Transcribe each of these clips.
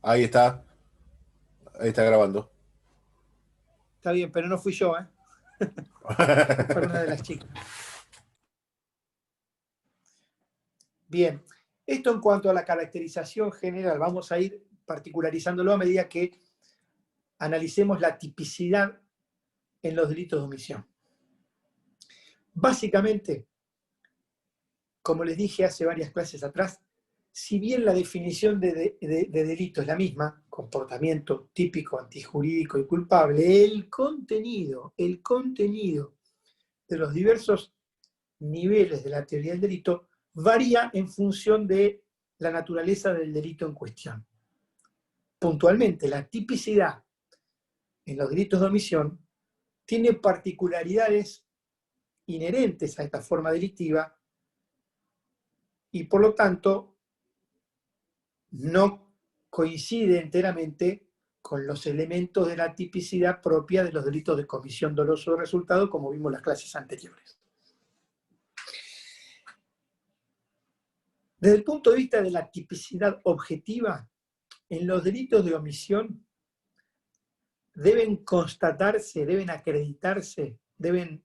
Ahí está. Ahí está grabando. Está bien, pero no fui yo, ¿eh? Fue una de las chicas. Bien, esto en cuanto a la caracterización general, vamos a ir particularizándolo a medida que analicemos la tipicidad en los delitos de omisión. Básicamente, como les dije hace varias clases atrás, si bien la definición de delito es la misma, comportamiento típico, antijurídico y culpable, el contenido de los diversos niveles de la teoría del delito varía en función de la naturaleza del delito en cuestión. Puntualmente, la tipicidad en los delitos de omisión tiene particularidades inherentes a esta forma delictiva y por lo tanto no coincide enteramente con los elementos de la tipicidad propia de los delitos de comisión doloso de resultado, como vimos en las clases anteriores. Desde el punto de vista de la tipicidad objetiva, en los delitos de omisión deben constatarse, deben acreditarse, deben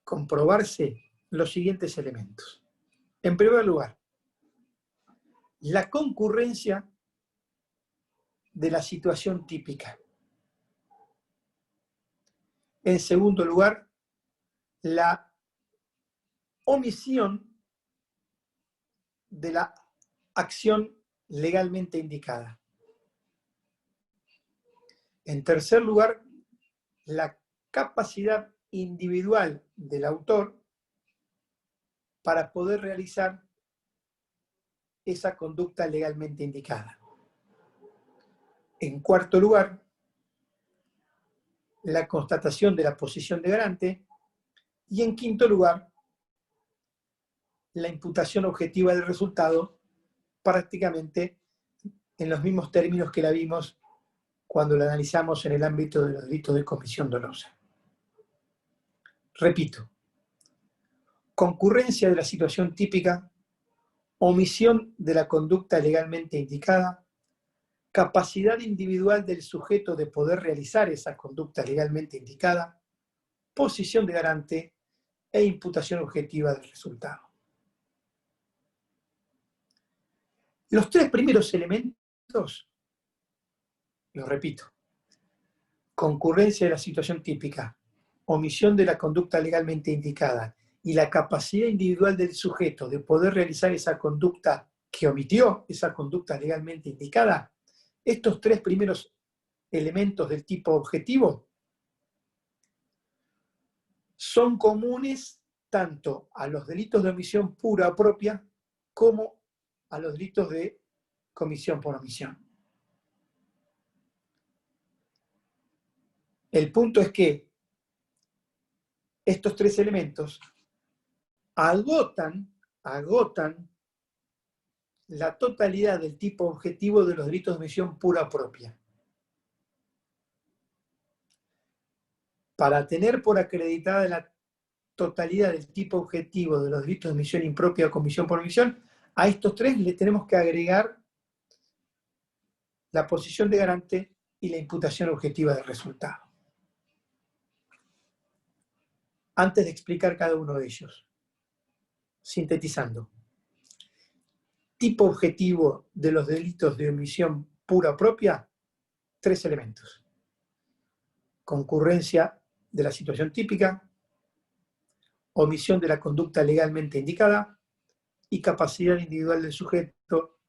comprobarse los siguientes elementos. En primer lugar, la concurrencia de la situación típica. En segundo lugar, la omisión de la acción legalmente indicada. En tercer lugar, la capacidad individual del autor para poder realizar esa conducta legalmente indicada. En cuarto lugar, la constatación de la posición de garante. Y en quinto lugar, la imputación objetiva del resultado, prácticamente en los mismos términos que la vimos cuando la analizamos en el ámbito de los delitos de comisión dolosa. Repito, concurrencia de la situación típica, omisión de la conducta legalmente indicada, capacidad individual del sujeto de poder realizar esa conducta legalmente indicada, posición de garante e imputación objetiva del resultado. Los tres primeros elementos, lo repito, concurrencia de la situación típica, omisión de la conducta legalmente indicada y la capacidad individual del sujeto de poder realizar esa conducta que omitió, esa conducta legalmente indicada, estos tres primeros elementos del tipo objetivo son comunes tanto a los delitos de omisión pura o propia como a los delitos de comisión por omisión. El punto es que estos tres elementos agotan la totalidad del tipo objetivo de los delitos de omisión pura o propia. Para tener por acreditada la totalidad del tipo objetivo de los delitos de omisión impropia o comisión por omisión, a estos tres le tenemos que agregar la posición de garante y la imputación objetiva del resultado. Antes de explicar cada uno de ellos, sintetizando. Tipo objetivo de los delitos de omisión pura o propia, tres elementos. Concurrencia de la situación típica, omisión de la conducta legalmente indicada y capacidad individual del sujeto,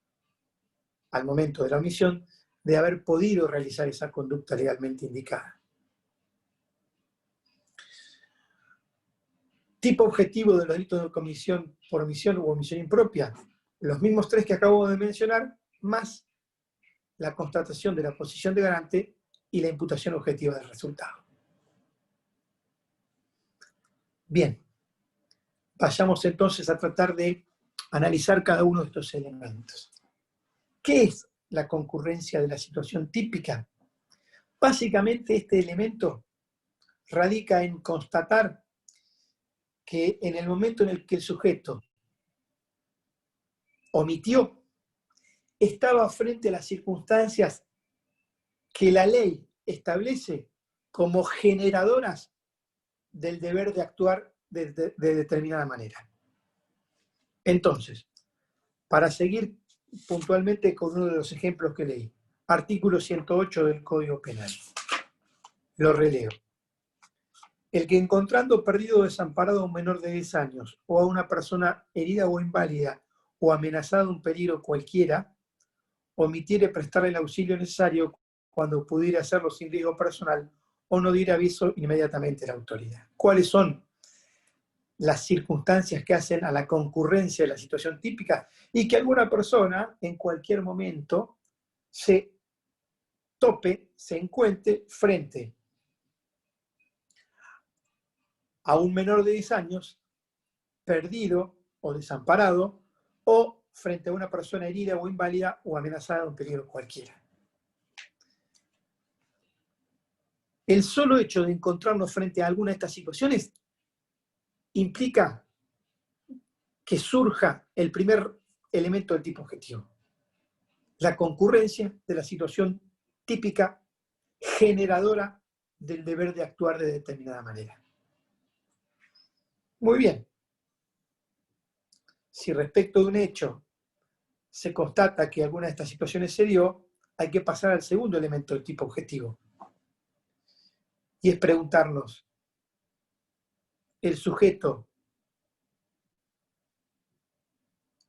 al momento de la omisión, de haber podido realizar esa conducta legalmente indicada. Tipo objetivo de los delitos de comisión por omisión u omisión impropia, los mismos tres que acabo de mencionar, más la constatación de la posición de garante y la imputación objetiva del resultado. Bien, vayamos entonces a tratar de analizar cada uno de estos elementos. ¿Qué es la concurrencia de la situación típica? Básicamente este elemento radica en constatar que en el momento en el que el sujeto omitió estaba frente a las circunstancias que la ley establece como generadoras del deber de actuar de determinada manera. Entonces, para seguir puntualmente con uno de los ejemplos que leí, artículo 108 del Código Penal. Lo releo. El que encontrando perdido o desamparado a un menor de 10 años o a una persona herida o inválida o amenazada de un peligro cualquiera, omitiere prestarle el auxilio necesario cuando pudiera hacerlo sin riesgo personal o no diera aviso inmediatamente a la autoridad. ¿Cuáles son las circunstancias que hacen a la concurrencia de la situación típica y que alguna persona en cualquier momento se tope, se encuentre frente a un menor de 10 años perdido o desamparado o frente a una persona herida o inválida o amenazada de un peligro cualquiera? El solo hecho de encontrarnos frente a alguna de estas situaciones implica que surja el primer elemento del tipo objetivo, la concurrencia de la situación típica generadora del deber de actuar de determinada manera. Muy bien. Si respecto de un hecho se constata que alguna de estas situaciones se dio, hay que pasar al segundo elemento del tipo objetivo. Y es preguntarnos, ¿el sujeto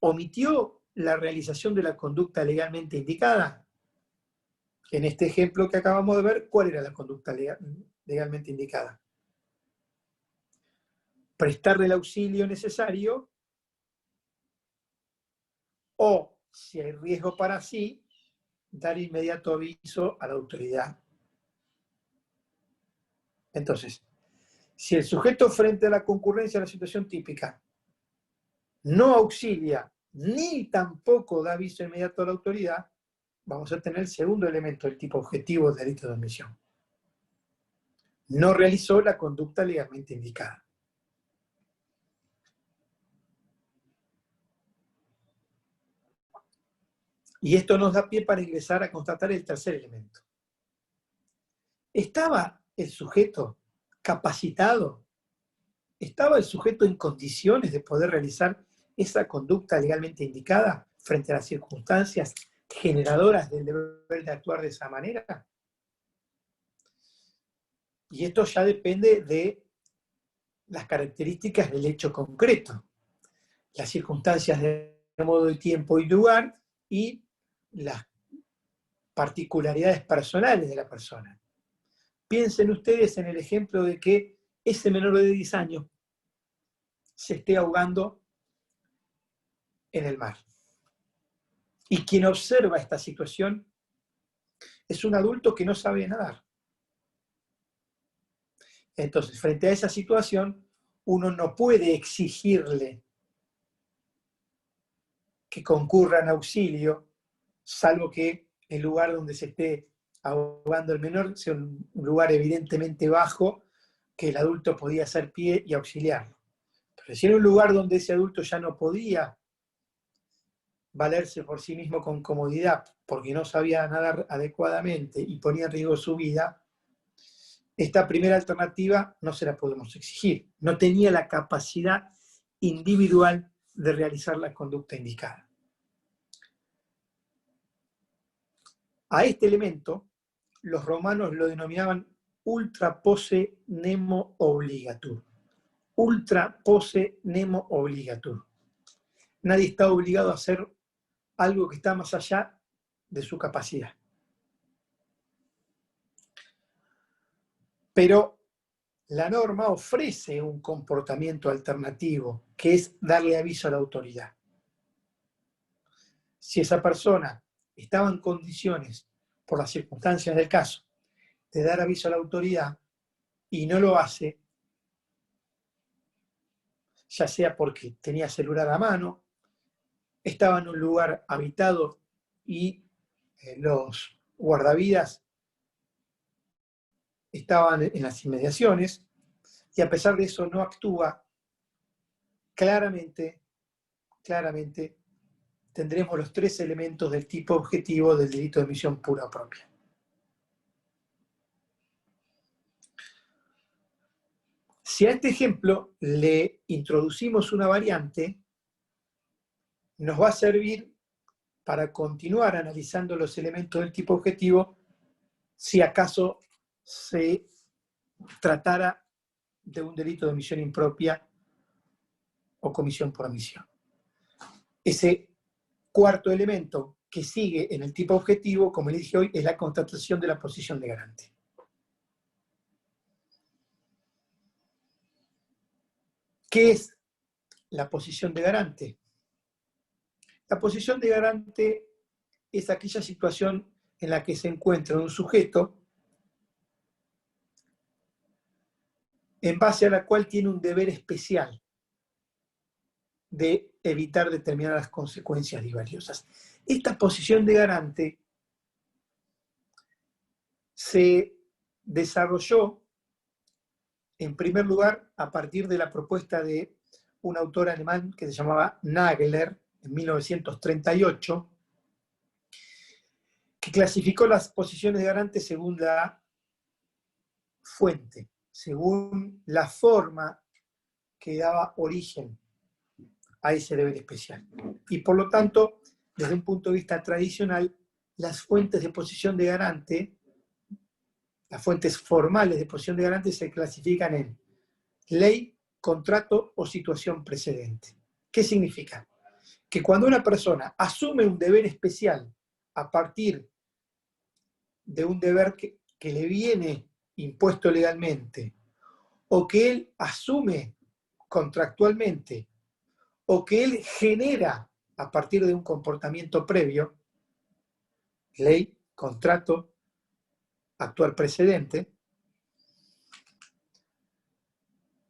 omitió la realización de la conducta legalmente indicada? En este ejemplo que acabamos de ver, ¿cuál era la conducta legalmente indicada? Prestarle el auxilio necesario o, si hay riesgo para sí, dar inmediato aviso a la autoridad. Entonces, si el sujeto frente a la concurrencia de la situación típica no auxilia ni tampoco da aviso inmediato a la autoridad, vamos a tener el segundo elemento del tipo objetivo del delito de omisión. No realizó la conducta legalmente indicada. Y esto nos da pie para ingresar a constatar el tercer elemento. ¿Estaba el sujeto capacitado? ¿Estaba el sujeto en condiciones de poder realizar esa conducta legalmente indicada frente a las circunstancias generadoras del deber de actuar de esa manera? Y esto ya depende de las características del hecho concreto, las circunstancias de modo, de tiempo y lugar y las particularidades personales de la persona. Piensen ustedes en el ejemplo de que ese menor de 10 años se esté ahogando en el mar. Y quien observa esta situación es un adulto que no sabe nadar. Entonces, frente a esa situación, uno no puede exigirle que concurra en auxilio, salvo que el lugar donde se esté ahogando el menor sea un lugar evidentemente bajo, que el adulto podía hacer pie y auxiliarlo. Pero si era un lugar donde ese adulto ya no podía valerse por sí mismo con comodidad, porque no sabía nadar adecuadamente y ponía en riesgo su vida, esta primera alternativa no se la podemos exigir. No tenía la capacidad individual de realizar la conducta indicada. A este elemento, los romanos lo denominaban ultra posse nemo obligatur. Ultra posse nemo obligatur. Nadie está obligado a hacer algo que está más allá de su capacidad. Pero la norma ofrece un comportamiento alternativo, que es darle aviso a la autoridad. Si esa persona estaba en condiciones, por las circunstancias del caso, de dar aviso a la autoridad y no lo hace, ya sea porque tenía celular a mano, estaba en un lugar habitado y los guardavidas estaban en las inmediaciones, y a pesar de eso no actúa, claramente tendremos los tres elementos del tipo objetivo del delito de omisión pura o propia. Si a este ejemplo le introducimos una variante, nos va a servir para continuar analizando los elementos del tipo objetivo si acaso se tratara de un delito de omisión impropia o comisión por omisión. Ese cuarto elemento que sigue en el tipo objetivo, como le dije hoy, es la constatación de la posición de garante. ¿Qué es la posición de garante? La posición de garante es aquella situación en la que se encuentra un sujeto en base a la cual tiene un deber especial de evitar determinadas consecuencias disvaliosas. Esta posición de garante se desarrolló, en primer lugar, a partir de la propuesta de un autor alemán que se llamaba Nagler, en 1938, que clasificó las posiciones de garante según la fuente, según la forma que daba origen a ese deber especial. Y por lo tanto, desde un punto de vista tradicional, las fuentes de posición de garante, las fuentes formales de posición de garante se clasifican en ley, contrato o situación precedente. ¿Qué significa? Que cuando una persona asume un deber especial a partir de un deber que le viene impuesto legalmente, o que él asume contractualmente, o que él genera a partir de un comportamiento previo, ley, contrato, actual precedente,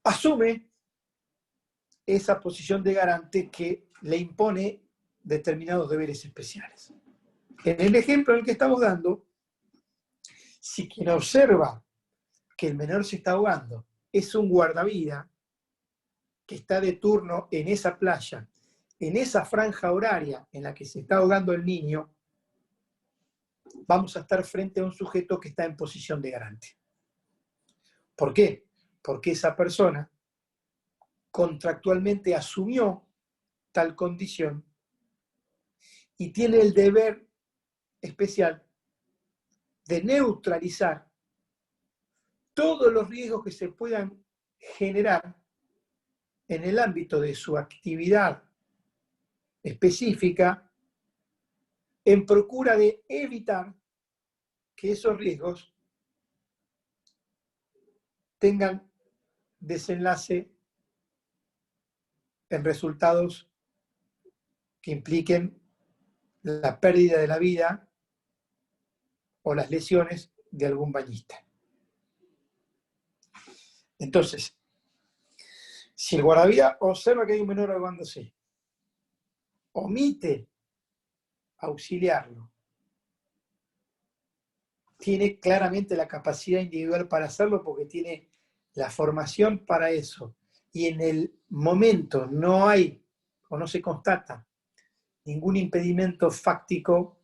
asume esa posición de garante que le impone determinados deberes especiales. En el ejemplo en el que estamos dando, si quien observa que el menor se está ahogando es un guardavida que está de turno en esa playa, en esa franja horaria en la que se está ahogando el niño, vamos a estar frente a un sujeto que está en posición de garante. ¿Por qué? Porque esa persona contractualmente asumió tal condición y tiene el deber especial de neutralizar todos los riesgos que se puedan generar en el ámbito de su actividad específica en procura de evitar que esos riesgos tengan desenlace en resultados que impliquen la pérdida de la vida o las lesiones de algún bañista. Entonces, si el guardavidas observa que hay un menor ahogándose, omite auxiliarlo, tiene claramente la capacidad individual para hacerlo porque tiene la formación para eso, y en el momento no hay o no se constata ningún impedimento fáctico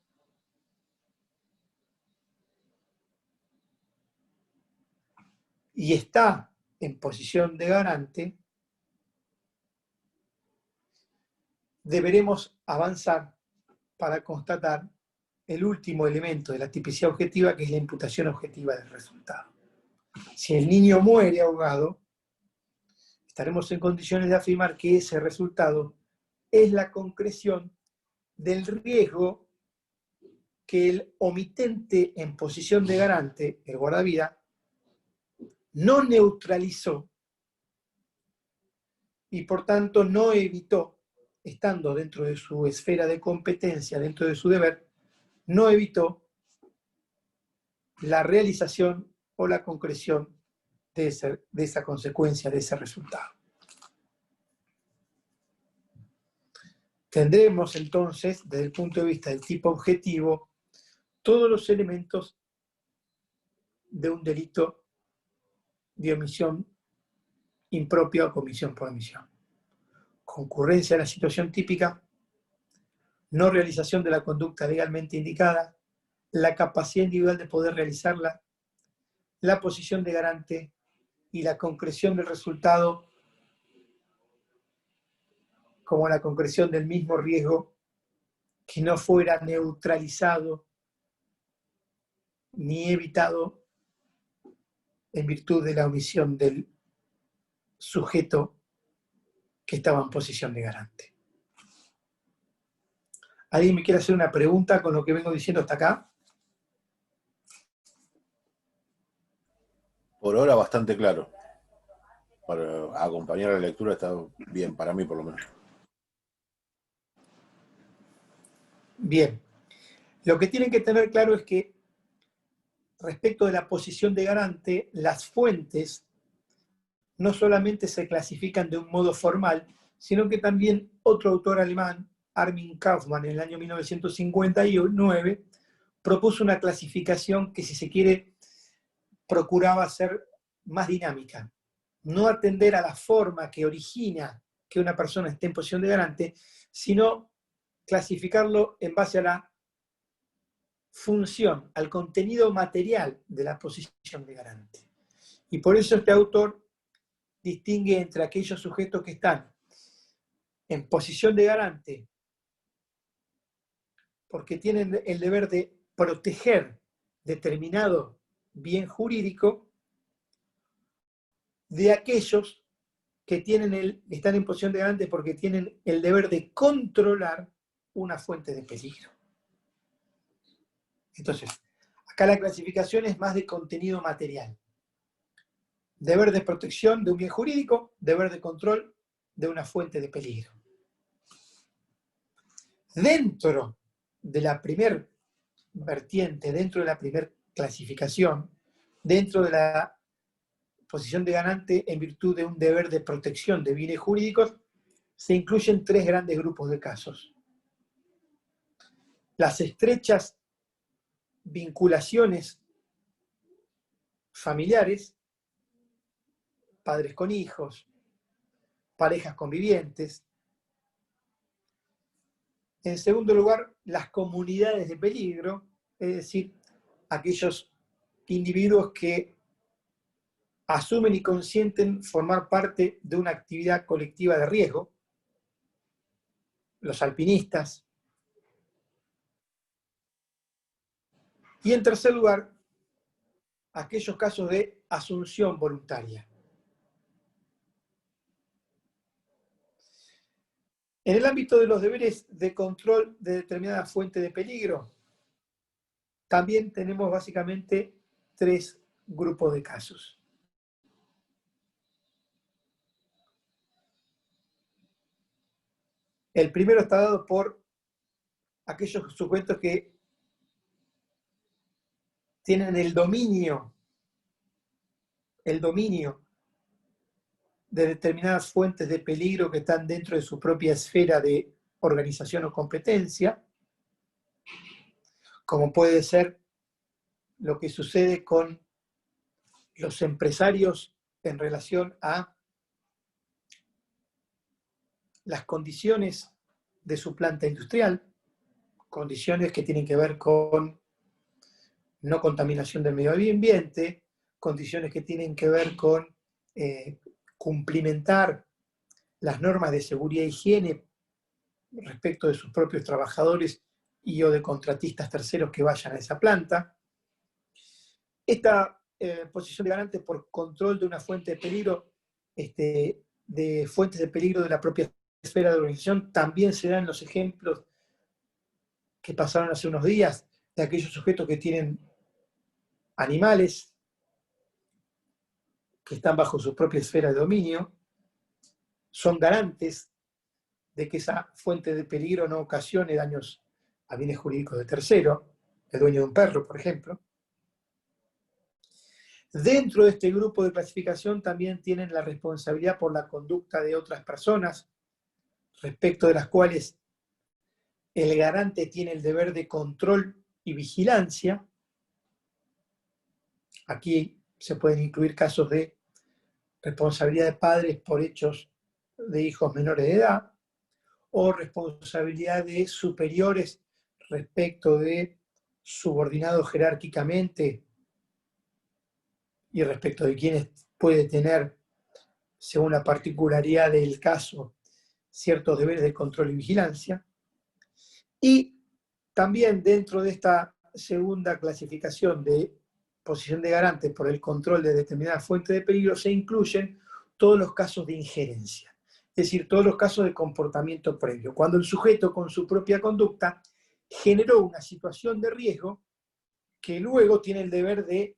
y está en posición de garante, deberemos avanzar para constatar el último elemento de la tipicidad objetiva, que es la imputación objetiva del resultado. Si el niño muere ahogado, estaremos en condiciones de afirmar que ese resultado es la concreción del riesgo que el omitente en posición de garante, el guardavidas, no neutralizó y por tanto no evitó, estando dentro de su esfera de competencia, dentro de su deber, no evitó la realización o la concreción de esa consecuencia, de ese resultado. Tendremos entonces, desde el punto de vista del tipo objetivo, todos los elementos de un delito de omisión impropia o comisión por omisión. Concurrencia a la situación típica, no realización de la conducta legalmente indicada, la capacidad individual de poder realizarla, la posición de garante y la concreción del resultado como la concreción del mismo riesgo que no fuera neutralizado ni evitado en virtud de la omisión del sujeto que estaba en posición de garante. ¿Alguien me quiere hacer una pregunta con lo que vengo diciendo hasta acá? Por ahora bastante claro. Para acompañar la lectura está bien, para mí por lo menos. Bien. Lo que tienen que tener claro es que respecto de la posición de garante, las fuentes no solamente se clasifican de un modo formal, sino que también otro autor alemán, Armin Kaufmann, en el año 1959, propuso una clasificación que, si se quiere, procuraba ser más dinámica. No atender a la forma que origina que una persona esté en posición de garante, sino clasificarlo en base a la función, al contenido material de la posición de garante. Y por eso este autor distingue entre aquellos sujetos que están en posición de garante porque tienen el deber de proteger determinado bien jurídico, de aquellos que están en posición de garante porque tienen el deber de controlar una fuente de peligro. Entonces, acá la clasificación es más de contenido material. Deber de protección de un bien jurídico, deber de control de una fuente de peligro. Dentro de la primer vertiente, dentro de la primer clasificación, dentro de la posición de garante en virtud de un deber de protección de bienes jurídicos, se incluyen tres grandes grupos de casos. Las estrechas vinculaciones familiares, padres con hijos, parejas convivientes. En segundo lugar, las comunidades de peligro, es decir, aquellos individuos que asumen y consienten formar parte de una actividad colectiva de riesgo, los alpinistas. Y en tercer lugar, aquellos casos de asunción voluntaria. En el ámbito de los deberes de control de determinada fuente de peligro, también tenemos básicamente tres grupos de casos. El primero está dado por aquellos sujetos que tienen el dominio de determinadas fuentes de peligro que están dentro de su propia esfera de organización o competencia, como puede ser lo que sucede con los empresarios en relación a las condiciones de su planta industrial, condiciones que tienen que ver con no contaminación del medio ambiente, condiciones que tienen que ver con cumplimentar las normas de seguridad e higiene respecto de sus propios trabajadores y o de contratistas terceros que vayan a esa planta. Esta posición de garante por control de una fuente de peligro, de fuentes de peligro de la propia esfera de organización, también se dan los ejemplos que pasaron hace unos días de aquellos sujetos que tienen animales que están bajo su propia esfera de dominio, son garantes de que esa fuente de peligro no ocasione daños a bienes jurídicos de tercero, el dueño de un perro, por ejemplo. Dentro de este grupo de clasificación también tienen la responsabilidad por la conducta de otras personas, respecto de las cuales el garante tiene el deber de control y vigilancia. Aquí se pueden incluir casos de responsabilidad de padres por hechos de hijos menores de edad, o responsabilidad de superiores respecto de subordinados jerárquicamente y respecto de quienes puede tener, según la particularidad del caso, ciertos deberes de control y vigilancia. Y también dentro de esta segunda clasificación de posición de garante por el control de determinada fuente de peligro se incluyen todos los casos de injerencia, es decir, todos los casos de comportamiento previo. Cuando el sujeto con su propia conducta generó una situación de riesgo que luego tiene el deber de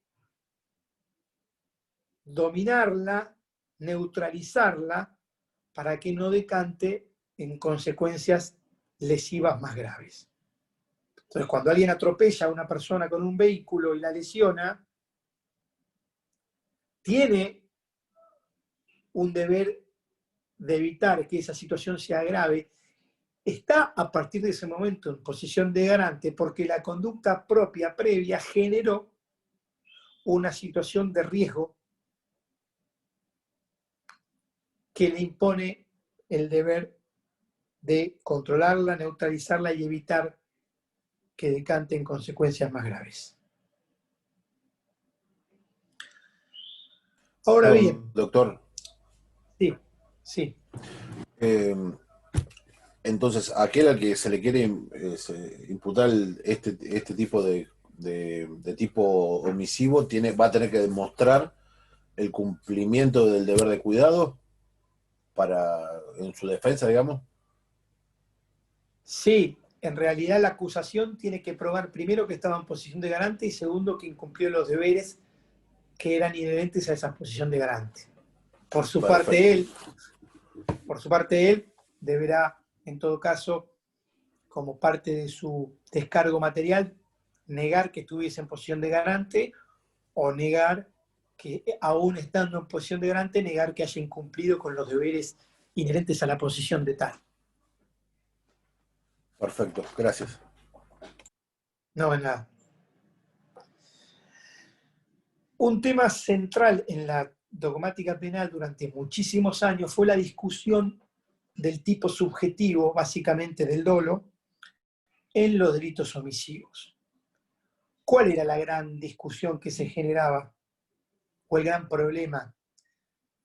dominarla, neutralizarla, para que no decante en consecuencias lesivas más graves. Entonces, cuando alguien atropella a una persona con un vehículo y la lesiona, tiene un deber de evitar que esa situación sea grave. Está a partir de ese momento en posición de garante porque la conducta propia previa generó una situación de riesgo que le impone el deber de controlarla, neutralizarla y evitar que decante en consecuencias más graves. Ahora bien, doctor. sí, sí. Entonces, aquel al que se le quiere imputar este tipo de tipo omisivo va a tener que demostrar el cumplimiento del deber de cuidado en su defensa, digamos. Sí, en realidad la acusación tiene que probar primero que estaba en posición de garante y segundo que incumplió los deberes que eran inherentes a esa posición de garante. Por su parte él deberá, en todo caso, como parte de su descargo material, negar que estuviese en posición de garante o negar que, aún estando en posición de garante, negar que haya incumplido con los deberes inherentes a la posición de tal. Perfecto, gracias. No, nada. Un tema central en la dogmática penal durante muchísimos años fue la discusión del tipo subjetivo, básicamente del dolo, en los delitos omisivos. ¿Cuál era la gran discusión que se generaba? O el gran problema,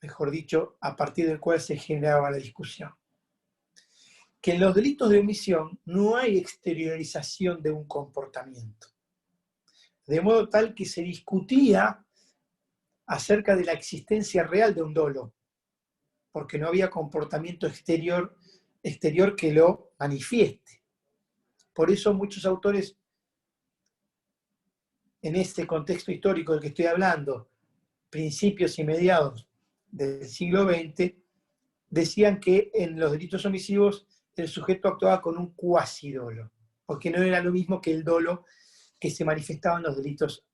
mejor dicho, a partir del cual se generaba la discusión. Que en los delitos de omisión no hay exteriorización de un comportamiento. De modo tal que se discutía acerca de la existencia real de un dolo, porque no había comportamiento exterior que lo manifieste. Por eso muchos autores, en este contexto histórico del que estoy hablando, principios y mediados del siglo XX, decían que en los delitos omisivos el sujeto actuaba con un cuasidolo, porque no era lo mismo que el dolo que se manifestaba en los delitos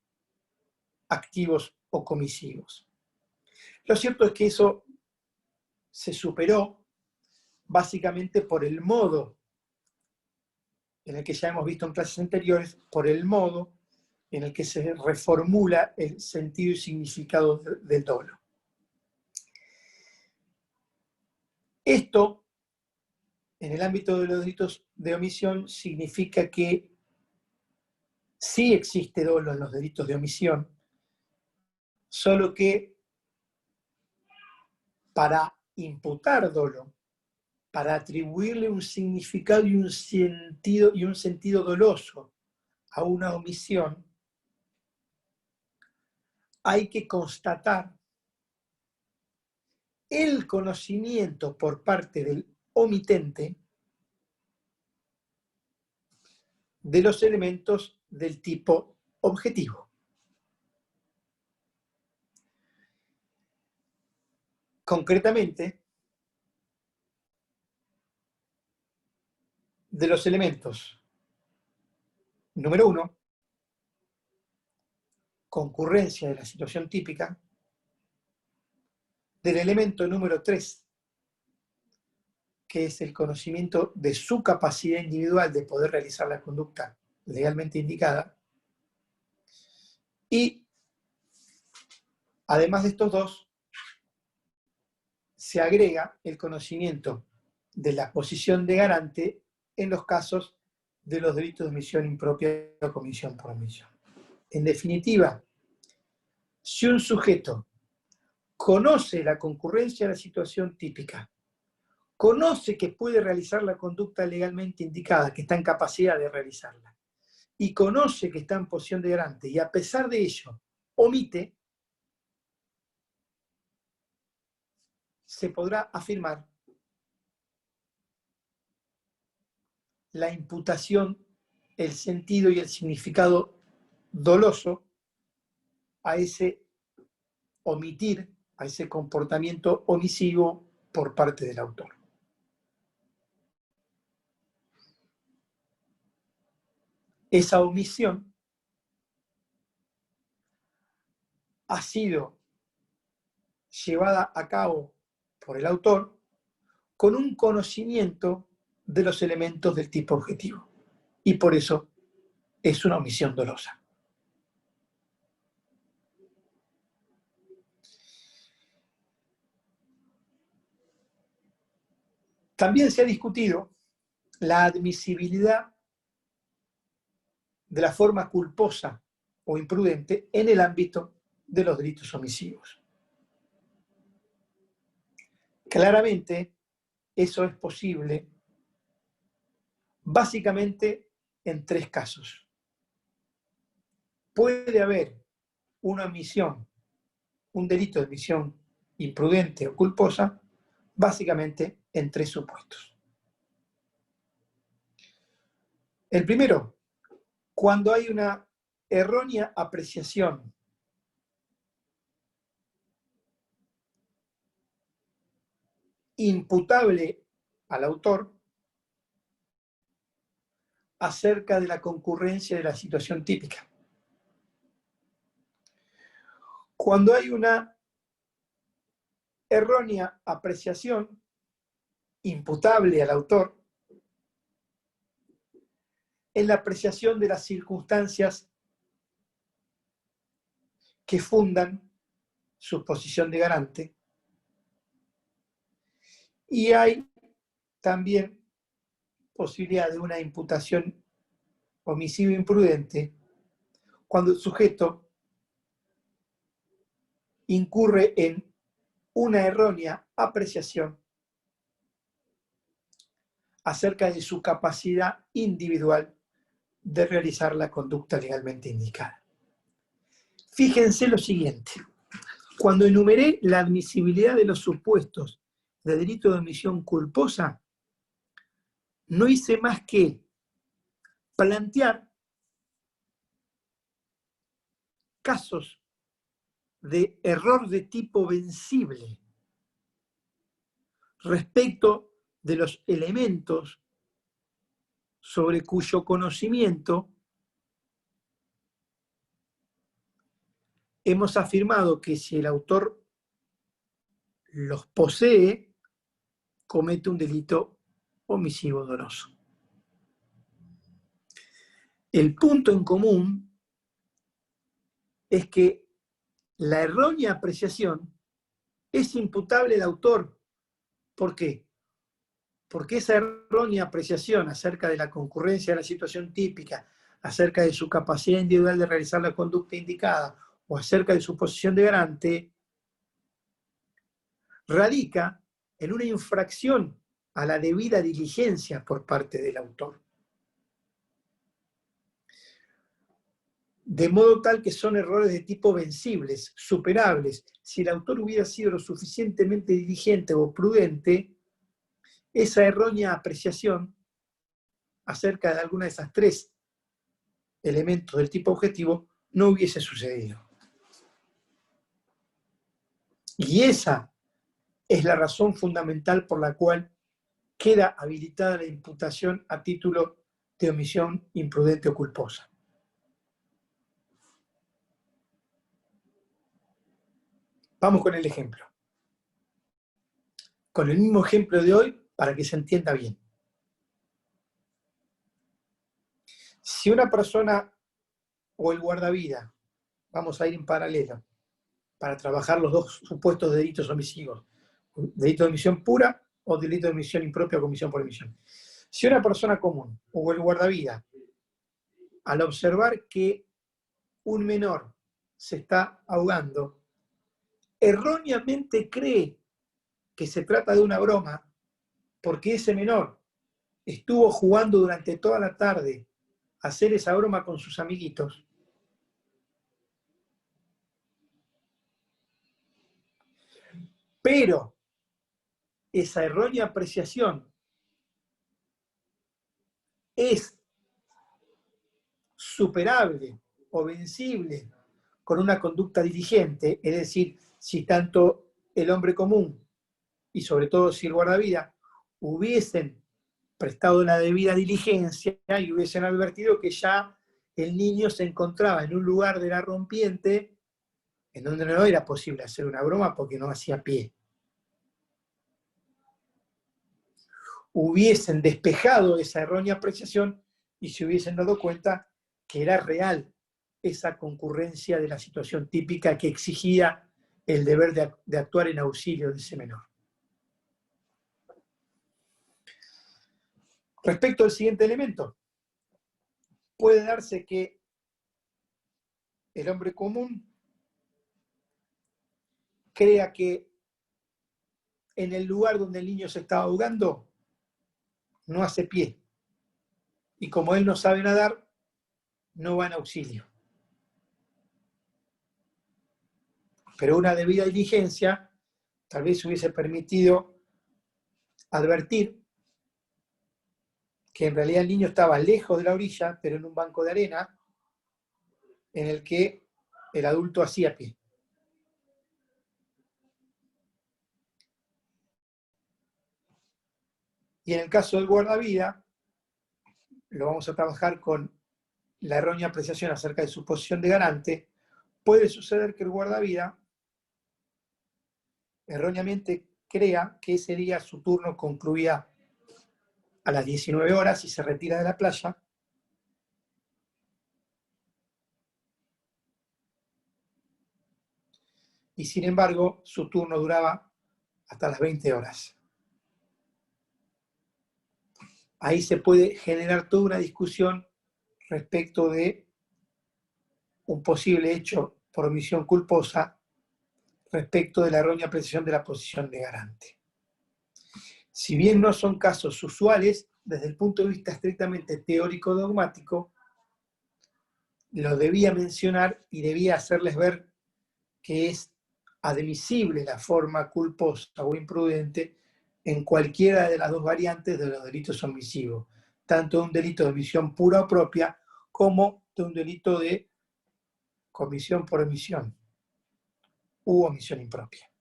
activos o comisivos. Lo cierto es que eso se superó básicamente por el modo en el que ya hemos visto en clases anteriores, por el modo en el que se reformula el sentido y significado del dolo. Esto, en el ámbito de los delitos de omisión, significa que sí existe dolo en los delitos de omisión, solo que para imputar dolo, para atribuirle un significado y un sentido doloso a una omisión, hay que constatar el conocimiento por parte del omitente de los elementos del tipo objetivo. Concretamente, de los elementos, número 1, concurrencia de la situación típica, del elemento número 3, que es el conocimiento de su capacidad individual de poder realizar la conducta legalmente indicada, y además de estos dos, se agrega el conocimiento de la posición de garante en los casos de los delitos de omisión impropia o comisión por omisión. En definitiva, si un sujeto conoce la concurrencia de la situación típica, conoce que puede realizar la conducta legalmente indicada, que está en capacidad de realizarla, y conoce que está en posición de garante, y a pesar de ello omite, se podrá afirmar la imputación, el sentido y el significado doloso a ese omitir, a ese comportamiento omisivo por parte del autor. Esa omisión ha sido llevada a cabo por el autor con un conocimiento de los elementos del tipo objetivo. Y por eso es una omisión dolosa. También se ha discutido la admisibilidad de la forma culposa o imprudente en el ámbito de los delitos omisivos. Claramente, eso es posible básicamente en tres casos. Puede haber una omisión, un delito de omisión imprudente o culposa, básicamente en tres supuestos. El primero, cuando hay una errónea apreciación imputable al autor acerca de la concurrencia de la situación típica. Cuando hay una errónea apreciación imputable al autor en la apreciación de las circunstancias que fundan su posición de garante. Y hay también posibilidad de una imputación omisiva imprudente cuando el sujeto incurre en una errónea apreciación acerca de su capacidad individual de realizar la conducta legalmente indicada. Fíjense lo siguiente. Cuando enumeré la admisibilidad de los supuestos de delito de omisión culposa, no hice más que plantear casos de error de tipo vencible respecto de los elementos sobre cuyo conocimiento hemos afirmado que si el autor los posee, comete un delito omisivo doloso. El punto en común es que la errónea apreciación es imputable al autor. ¿Por qué? Porque esa errónea apreciación acerca de la concurrencia de la situación típica, acerca de su capacidad individual de realizar la conducta indicada o acerca de su posición de garante, radica en una infracción a la debida diligencia por parte del autor. De modo tal que son errores de tipo vencibles, superables. Si el autor hubiera sido lo suficientemente diligente o prudente, esa errónea apreciación acerca de alguna de esas tres elementos del tipo objetivo no hubiese sucedido. Y esa es la razón fundamental por la cual queda habilitada la imputación a título de omisión imprudente o culposa. Vamos con el ejemplo. Con el mismo ejemplo de hoy para que se entienda bien. Si una persona o el guardavida, vamos a ir en paralelo, para trabajar los dos supuestos delitos omisivos, delito de omisión pura o delito de omisión impropia o comisión por omisión. Si una persona común o el guardavidas, al observar que un menor se está ahogando, erróneamente cree que se trata de una broma porque ese menor estuvo jugando durante toda la tarde a hacer esa broma con sus amiguitos, pero esa errónea apreciación es superable o vencible con una conducta diligente, es decir, si tanto el hombre común y sobre todo si el guardavidas hubiesen prestado la debida diligencia y hubiesen advertido que ya el niño se encontraba en un lugar de la rompiente en donde no era posible hacer una broma porque no hacía pie. Hubiesen despejado esa errónea apreciación y se hubiesen dado cuenta que era real esa concurrencia de la situación típica que exigía el deber de actuar en auxilio de ese menor. Respecto al siguiente elemento, puede darse que el hombre común crea que en el lugar donde el niño se estaba ahogando no hace pie. Y como él no sabe nadar, no va en auxilio. Pero una debida diligencia tal vez hubiese permitido advertir que en realidad el niño estaba lejos de la orilla, pero en un banco de arena en el que el adulto hacía pie. Y en el caso del guardavidas, lo vamos a trabajar con la errónea apreciación acerca de su posición de garante. Puede suceder que el guardavidas erróneamente crea que ese día su turno concluía a las 19 horas y se retira de la playa. Y sin embargo, su turno duraba hasta las 20 horas. Ahí se puede generar toda una discusión respecto de un posible hecho por omisión culposa respecto de la errónea apreciación de la posición de garante. Si bien no son casos usuales, desde el punto de vista estrictamente teórico-dogmático, lo debía mencionar y debía hacerles ver que es admisible la forma culposa o imprudente en cualquiera de las dos variantes de los delitos omisivos, tanto de un delito de omisión pura o propia como de un delito de comisión por omisión u omisión impropia.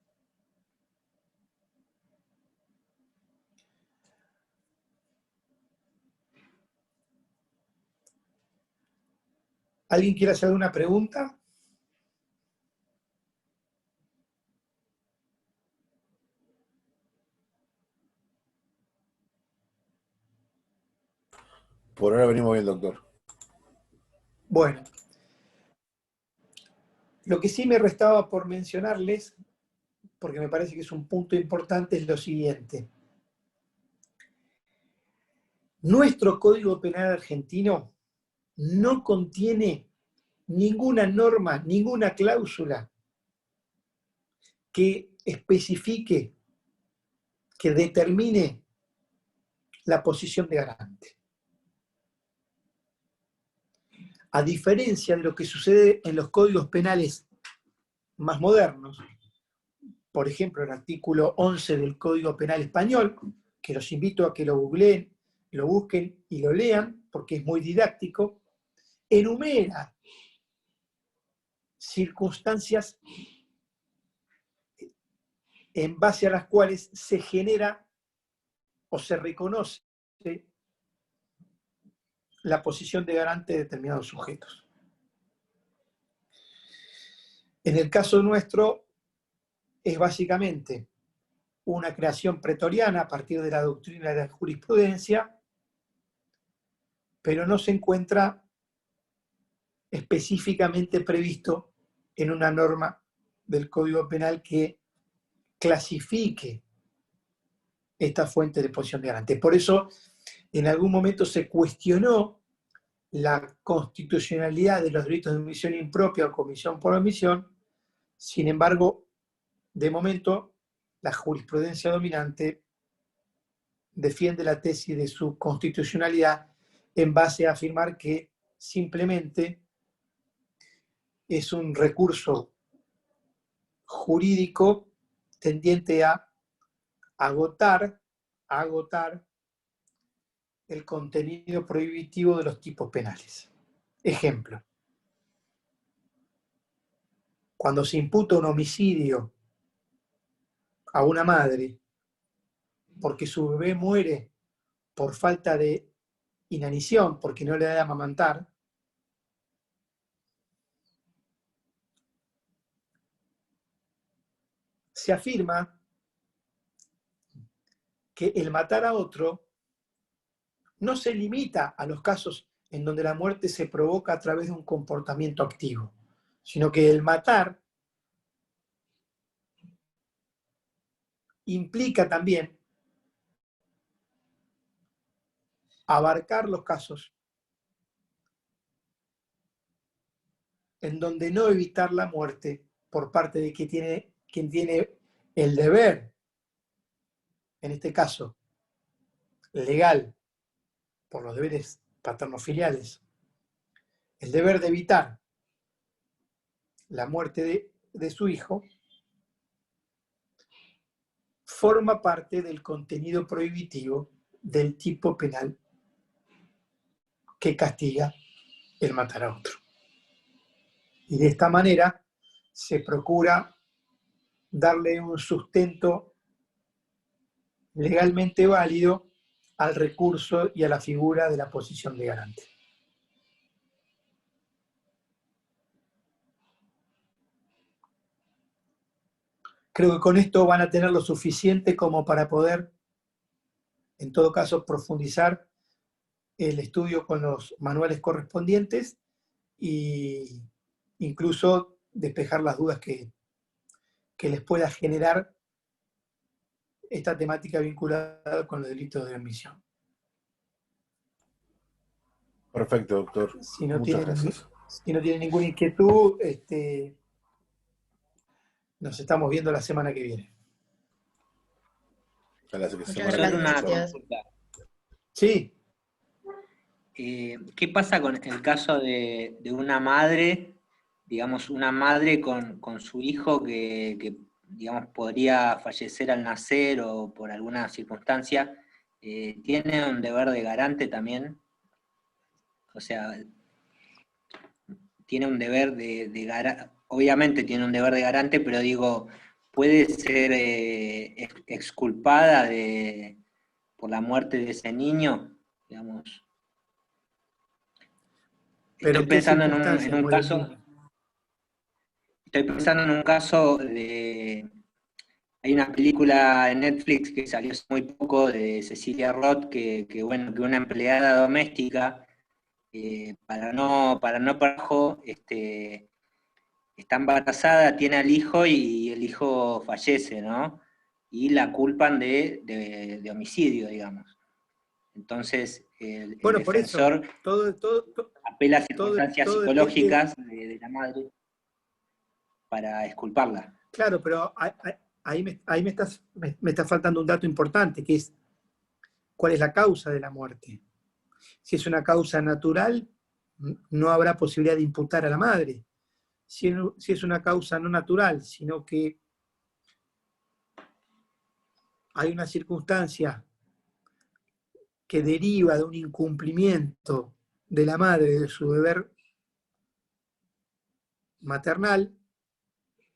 ¿Alguien quiere hacer alguna pregunta? Por ahora venimos bien, doctor. Bueno, lo que sí me restaba por mencionarles, porque me parece que es un punto importante, es lo siguiente. Nuestro Código Penal argentino no contiene ninguna norma, ninguna cláusula que especifique, que determine la posición de garante. A diferencia de lo que sucede en los códigos penales más modernos, por ejemplo, el artículo 11 del Código Penal español, que los invito a que lo googleen, lo busquen y lo lean, porque es muy didáctico, enumera circunstancias en base a las cuales se genera o se reconoce la posición de garante de determinados sujetos. En el caso nuestro, es básicamente una creación pretoriana a partir de la doctrina de la jurisprudencia, pero no se encuentra específicamente previsto en una norma del Código Penal que clasifique esta fuente de posición de garante. Por eso, en algún momento se cuestionó la constitucionalidad de los delitos de omisión impropia o comisión por omisión. Sin embargo, de momento, la jurisprudencia dominante defiende la tesis de su constitucionalidad en base a afirmar que simplemente es un recurso jurídico tendiente a agotar el contenido prohibitivo de los tipos penales. Ejemplo, cuando se imputa un homicidio a una madre porque su bebé muere por falta de inanición, porque no le da de amamantar, se afirma que el matar a otro no se limita a los casos en donde la muerte se provoca a través de un comportamiento activo, sino que el matar implica también abarcar los casos en donde no evitar la muerte por parte de quien tiene el deber, en este caso legal, por los deberes paternofiliales, el deber de evitar la muerte de su hijo, forma parte del contenido prohibitivo del tipo penal que castiga el matar a otro. Y de esta manera se procura darle un sustento legalmente válido al recurso y a la figura de la posición de garante. Creo que con esto van a tener lo suficiente como para poder, en todo caso, profundizar el estudio con los manuales correspondientes e incluso despejar las dudas que les pueda generar esta temática vinculada con los delitos de omisión. Perfecto, doctor. Si no Muchas gracias. Si no tienen ninguna inquietud, nos estamos viendo la semana que viene. Muchas gracias. Sí. ¿Qué pasa con el caso de una madre, digamos, una madre con su hijo que, digamos, podría fallecer al nacer o por alguna circunstancia? ¿Tiene un deber de garante también? O sea, tiene un deber de garante, obviamente tiene un deber de garante, pero digo, ¿puede ser exculpada por la muerte de ese niño? Digamos. Estoy pensando en un caso. Estoy pensando en un caso de. Hay una película en Netflix que salió hace muy poco de Cecilia Roth, que una empleada doméstica, para no trabajo, está embarazada, tiene al hijo y el hijo fallece, ¿no? Y la culpan de homicidio, digamos. Entonces, el defensor por eso, todo, apela a circunstancias psicológicas de la madre para exculparla. Claro, pero ahí me está faltando un dato importante, que es cuál es la causa de la muerte. Si es una causa natural, no habrá posibilidad de imputar a la madre. Si es una causa no natural, sino que hay una circunstancia que deriva de un incumplimiento de la madre de su deber maternal,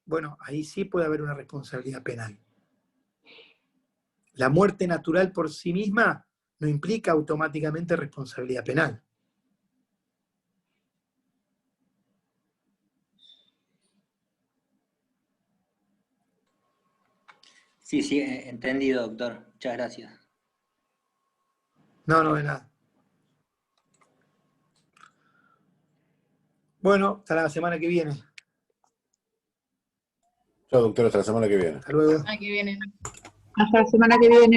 bueno, ahí sí puede haber una responsabilidad penal. La muerte natural por sí misma no implica automáticamente responsabilidad penal. Sí, entendido, doctor. Muchas gracias. No, de nada. Bueno, hasta la semana que viene. Chao, doctor, hasta la semana que viene. Hasta luego. Hasta la semana que viene.